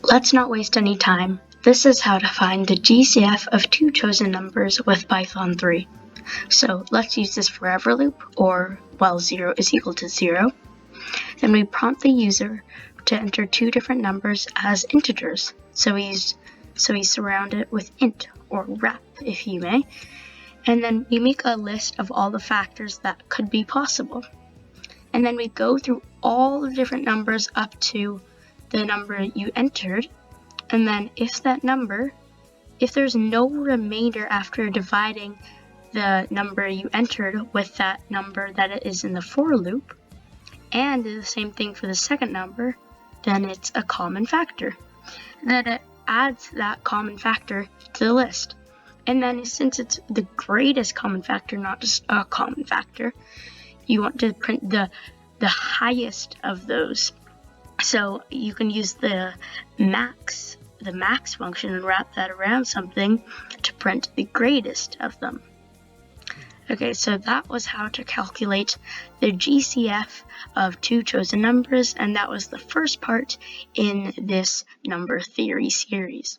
Let's not waste any time. This is how to find the GCF of two chosen numbers with Python 3. So let's use this forever loop, or while 0 is equal to 0. Then we prompt the user to enter two different numbers as integers. So we surround it with int, or wrap if you may. And then we make a list of all the factors that could be possible. And then we go through all the different numbers up to the number you entered. And then if there's no remainder after dividing the number you entered with that number that it is in the for loop, and the same thing for the second number, then it's a common factor. And then it adds that common factor to the list. And then since it's the greatest common factor, not just a common factor, you want to print the highest of those. So you can use the max function and wrap that around something to print the greatest of them. Okay, so that was how to calculate the GCF of two chosen numbers, and that was the first part in this number theory series.